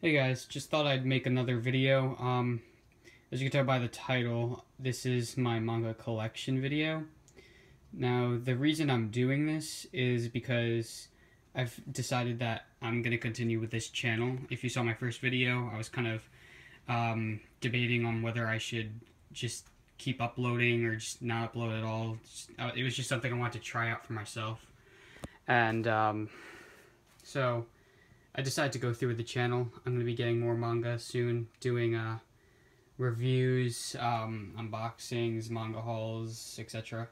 Hey guys, just thought I'd make another video. As you can tell by the title, this is my manga collection video. Now, the reason I'm doing this is because I've decided that I'm going to continue with this channel. If you saw my first video, I was kind of debating on whether I should just keep uploading or just not upload at all. It was just something I wanted to try out for myself. And so I decided to go through with the channel. I'm going to be getting more manga soon, doing reviews, unboxings, manga hauls, etc.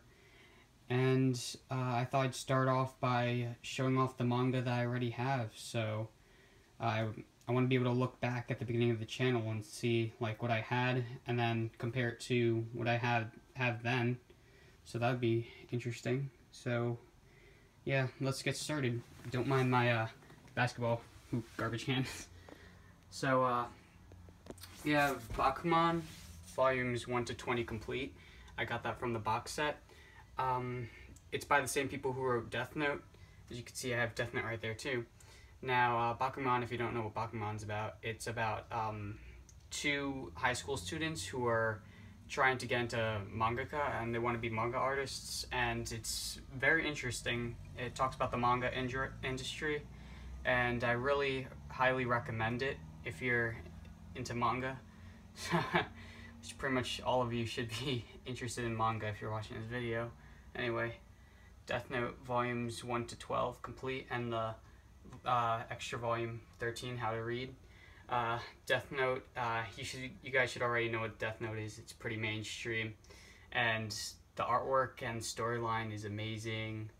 And I thought I'd start off by showing off the manga that I already have. So I want to be able to look back at the beginning of the channel and see like what I had, and then compare it to what I have then. So that would be interesting. So yeah, let's get started. Don't mind my basketball hoop garbage can. So we have Bakuman volumes 1 to 20 complete. I got that from the box set. It's by the same people who wrote Death Note. As you can see, I have Death Note right there too. Now, Bakuman, if you don't know what Bakuman's about, it's about two high school students who are trying to get into mangaka, and they want to be manga artists, and it's very interesting. It talks about the manga industry, and I really highly recommend it if you're into manga. Which pretty much all of you should be interested in manga if you're watching this video. Anyway, Death Note volumes 1 to 12 complete, and the extra volume 13, How to Read. Death Note, you guys should already know what Death Note is. It's pretty mainstream, and the artwork and storyline is amazing,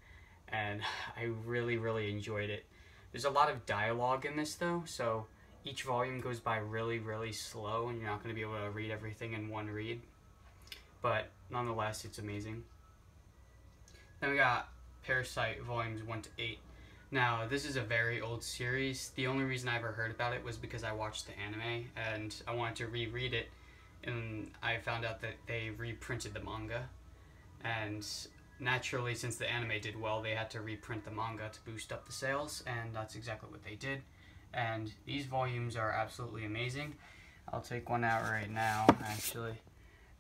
and I really enjoyed it. There's a lot of dialogue in this though, so each volume goes by really slow, and you're not going to be able to read everything in one read, but nonetheless it's amazing. Then we got Parasite volumes 1 to 8. Now, this is a very old series. The only reason I ever heard about it was because I watched the anime, and I wanted to reread it, and I found out that they reprinted the manga. And naturally, since the anime did well, they had to reprint the manga to boost up the sales, and that's exactly what they did. And these volumes are absolutely amazing. I'll take one out right now, actually.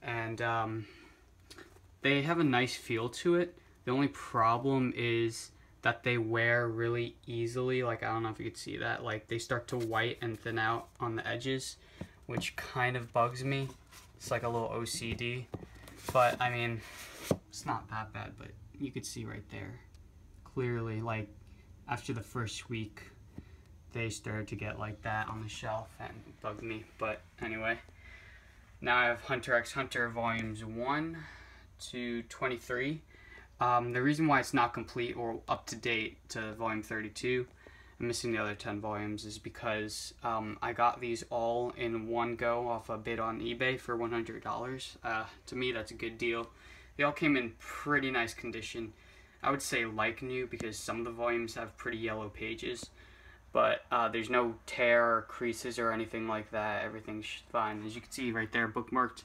And they have a nice feel to it. The only problem is that they wear really easily. Like, I don't know if you could see that. Like, they start to white and thin out on the edges, which kind of bugs me. It's like a little OCD. But, I mean, it's not that bad, but you could see right there. Clearly, like, after the first week, they started to get like that on the shelf, and it bugged me. But anyway, now I have Hunter x Hunter volumes 1 to 23. The reason why it's not complete or up to date to volume 32, I'm missing the other 10 volumes, is because I got these all in one go off a bid on eBay for $100. To me, that's a good deal. They all came in pretty nice condition. I would say like new, because some of the volumes have pretty yellow pages, but there's no tear or creases or anything like that. Everything's fine. As you can see right there, bookmarked.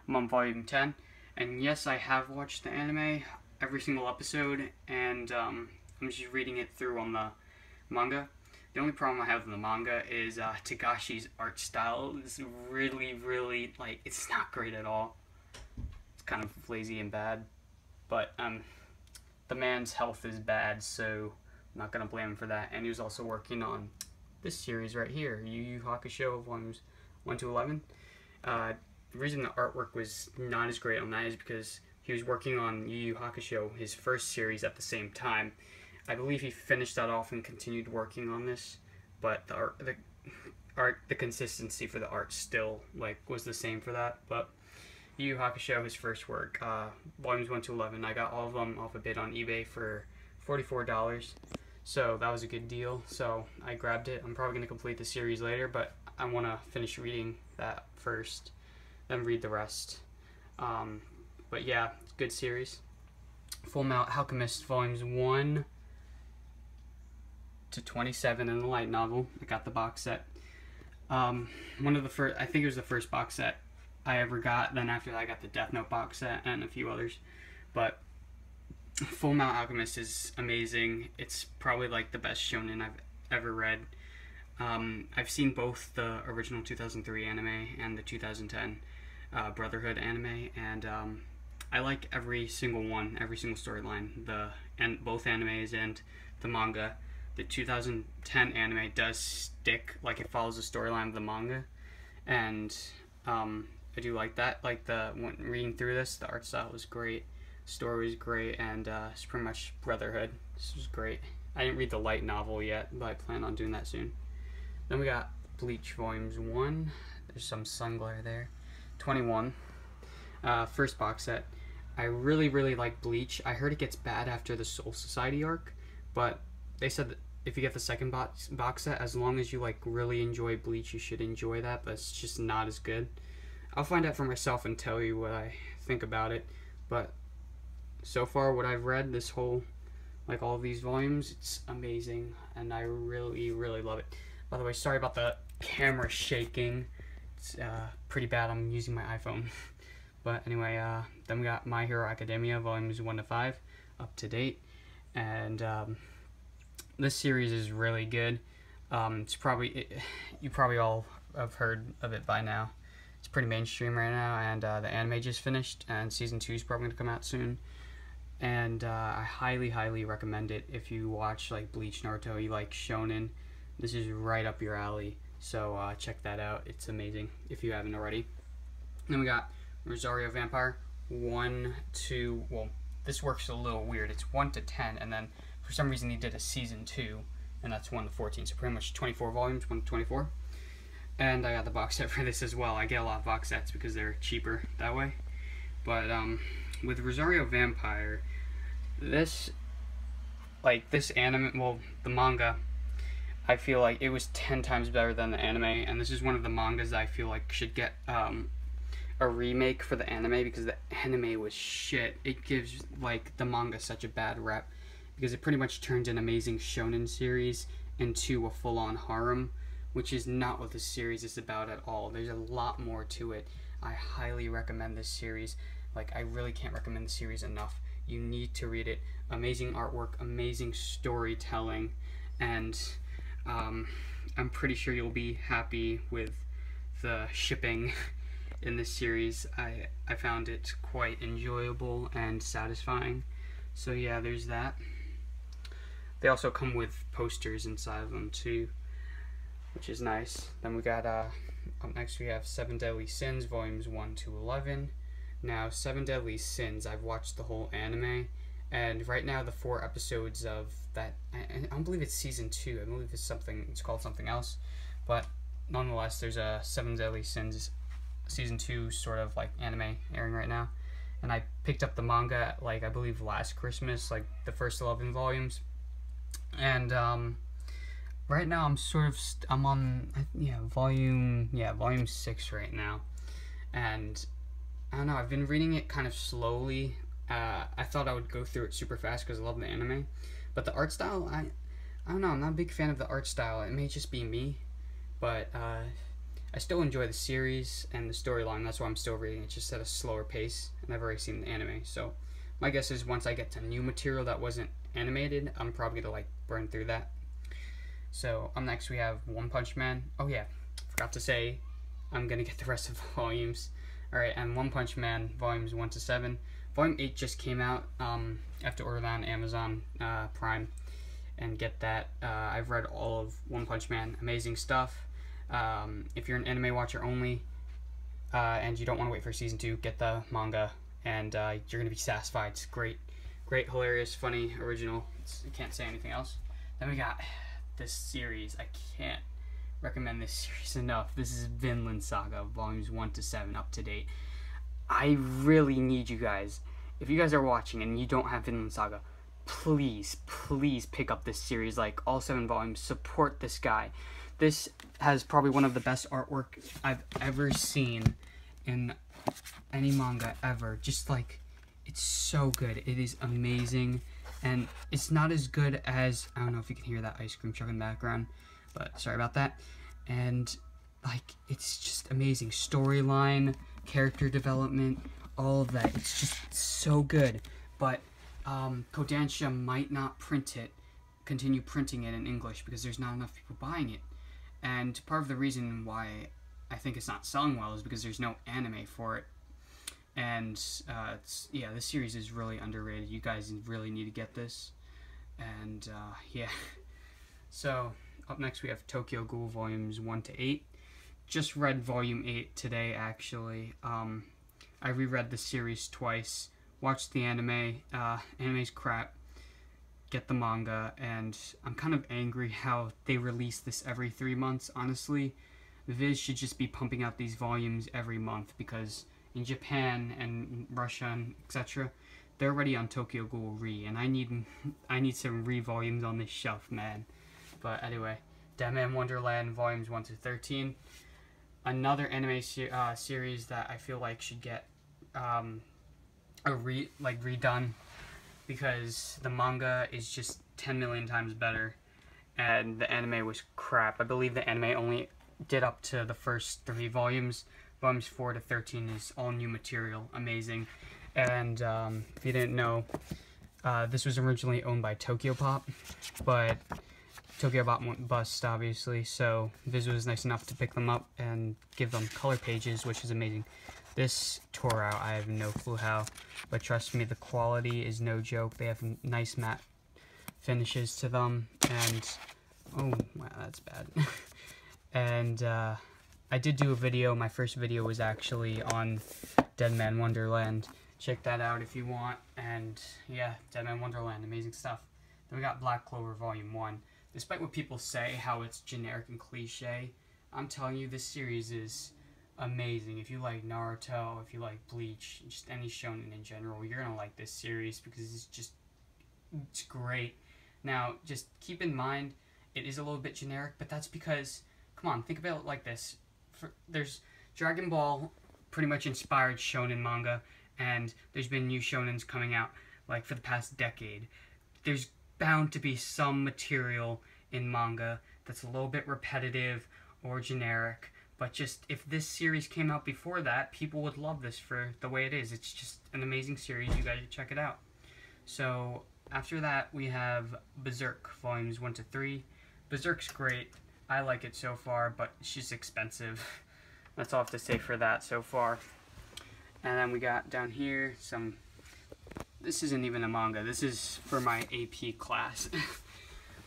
I'm on volume 10, and yes, I have watched the anime, every single episode, and I'm just reading it through on the manga. The only problem I have with the manga is Tagashi's art style is really, like, it's not great at all. It's kind of lazy and bad, but the man's health is bad, so I'm not gonna blame him for that. And he was also working on this series right here, Yu Yu Hakusho volumes 1 to 11. The reason the artwork was not as great on that is because he was working on Yu Yu Hakusho, his first series, at the same time. I believe he finished that off and continued working on this, but the consistency for the art still like was the same for that. But Yu Yu Hakusho, his first work, volumes 1 to 11, I got all of them off a bid on eBay for $44. So that was a good deal, so I grabbed it. I'm probably going to complete the series later, but I want to finish reading that first, then read the rest. But yeah, good series. Fullmetal Alchemist volumes 1 to 27 in the light novel. I got the box set. One of the first, I think it was the first box set I ever got. Then after that I got the Death Note box set and a few others. But Fullmetal Alchemist is amazing. It's probably like the best shonen I've ever read. I've seen both the original 2003 anime and the 2010 Brotherhood anime, and I like every single one, every single storyline. Both animes and the manga. The 2010 anime does stick, like it follows the storyline of the manga, and I do like that. Like when reading through this, the art style was great, story was great, and it's pretty much Brotherhood. This was great. I didn't read the light novel yet, but I plan on doing that soon. Then we got Bleach Volumes 1. There's some sun glare there. 21. First box set. I really, really like Bleach. I heard it gets bad after the Soul Society arc, but they said that if you get the second box set, as long as you like really enjoy Bleach, you should enjoy that, but it's just not as good. I'll find out for myself and tell you what I think about it, but so far what I've read, this whole, like all of these volumes, it's amazing, and I really, really love it. By the way, sorry about the camera shaking. It's pretty bad. I'm using my iPhone. But anyway, then we got My Hero Academia volumes 1 to 5, up to date, and this series is really good. You probably all have heard of it by now. It's pretty mainstream right now, and the anime just finished, and season 2 is probably going to come out soon. And I highly, highly recommend it if you watch like Bleach, Naruto, you like shonen. This is right up your alley, so check that out. It's amazing if you haven't already. Then we got Rosario Vampire 1 to, well, this works a little weird. It's 1 to 10, and then for some reason he did a season 2, and that's 1 to 14, so pretty much 24 volumes, 1 to 24. And I got the box set for this as well. I get a lot of box sets because they're cheaper that way. But with Rosario Vampire, this anime, well, the manga, I feel like it was 10 times better than the anime, and this is one of the mangas I feel like should get a remake for the anime, because the anime was shit. It gives like the manga such a bad rep because it pretty much turned an amazing shonen series into a full-on harem, which is not what this series is about at all. There's a lot more to it. I highly recommend this series. Like, I really can't recommend the series enough. You need to read it. Amazing artwork, amazing storytelling, and I'm pretty sure you'll be happy with the shipping in this series. I found it quite enjoyable and satisfying. So yeah, there's that. They also come with posters inside of them too, which is nice. Then we got up next we have Seven Deadly Sins volumes 1 to 11. Now, Seven Deadly Sins, I've watched the whole anime, and right now the 4 episodes of that, I don't believe it's season 2, I believe it's called something else, but nonetheless, there's a Seven Deadly Sins season 2 sort of like anime airing right now, and I picked up the manga like I believe last Christmas, like the first 11 volumes, and right now I'm on volume 6 right now, and I don't know, I've been reading it kind of slowly. I thought I would go through it super fast because I love the anime, but the art style, I don't know, I'm not a big fan of the art style. It may just be me, but I still enjoy the series and the storyline. That's why I'm still reading it, just at a slower pace, and I've already seen the anime. So my guess is once I get to new material that wasn't animated, I'm probably gonna like burn through that. So next we have One Punch Man. Oh yeah, forgot to say, I'm gonna get the rest of the volumes. Alright, and One Punch Man volumes 1 to 7. Volume 8 just came out. I have to order that on Amazon Prime and get that. I've read all of One Punch Man. Amazing stuff. If you're an anime watcher only and you don't want to wait for season 2, get the manga, and you're going to be satisfied. It's great, hilarious, funny, original. I can't say anything else. Then we got this series. I can't recommend this series enough. This is Vinland Saga volumes 1 to 7, up to date. I really need you guys, if you guys are watching and you don't have Vinland Saga, please pick up this series, like all 7 volumes. Support this guy. This has probably one of the best artwork I've ever seen in any manga ever. Just like, it's so good. It is amazing, and it's not as good as, I don't know if you can hear that ice cream truck in the background, but sorry about that. And like, it's just amazing. Storyline, character development, all of that. It's just so good. But Kodansha might not continue printing it in English because there's not enough people buying it. And part of the reason why I think it's not selling well is because there's no anime for it. And yeah, this series is really underrated. You guys really need to get this. And yeah. So up next we have Tokyo Ghoul Volumes 1 to 8. Just read Volume 8 today, actually. I reread the series twice. Watched the anime. Anime's crap. Get the manga. And I'm kind of angry how they release this every 3 months, honestly. Viz should just be pumping out these volumes every month, because in Japan and Russia and etc., they're already on Tokyo Ghoul Re, and I need some Re volumes on this shelf, man. But anyway, Deadman Wonderland Volumes 1 to 13. Another anime series that I feel like should get redone, because the manga is just 10 million times better, and the anime was crap. I believe the anime only did up to the first 3 volumes. Volumes 4 to 13 is all new material, amazing. And if you didn't know, this was originally owned by Tokyopop, but Tokyopop went bust, obviously, so Viz was nice enough to pick them up and give them color pages, which is amazing. This tore out, I have no clue how, but trust me, the quality is no joke. They have nice matte finishes to them, and oh, wow, that's bad. And I did do a video. My first video was actually on Deadman Wonderland. Check that out if you want. And yeah, Deadman Wonderland, amazing stuff. Then we got Black Clover Volume 1. Despite what people say, how it's generic and cliche, I'm telling you, this series is amazing. If you like Naruto, if you like Bleach, just any shonen in general, you're gonna like this series, because it's great. Now, just keep in mind, it is a little bit generic, but that's because, come on, think about it like this. There's Dragon Ball pretty much inspired shonen manga, and there's been new shonens coming out like for the past decade. There's bound to be some material in manga that's a little bit repetitive or generic, but just if this series came out before that, people would love this for the way it is. It's just an amazing series. You guys should check it out. So after that, we have Berserk Volumes 1 to 3. Berserk's great. I like it so far, but it's just expensive. That's all I have to say for that so far. And then we got down here some... This isn't even a manga. This is for my AP class.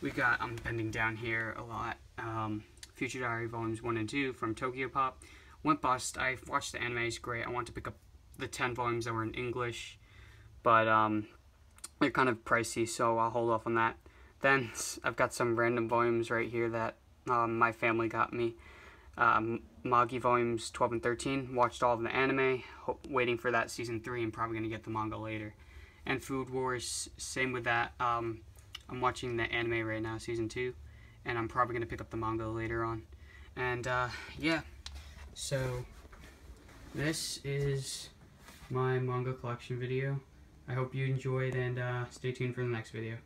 We got, I'm bending down here a lot, Future Diary Volumes 1 and 2 from Tokyopop. Went bust. I watched the anime. It's great. I want to pick up the 10 volumes that were in English, but they're kind of pricey, so I'll hold off on that. Then I've got some random volumes right here that my family got me. Magi Volumes 12 and 13. Watched all of the anime. Waiting for that Season 3. I'm probably going to get the manga later. And Food Wars, same with that. I'm watching the anime right now, Season 2. And I'm probably going to pick up the manga later on. And yeah. So this is my manga collection video. I hope you enjoyed, and stay tuned for the next video.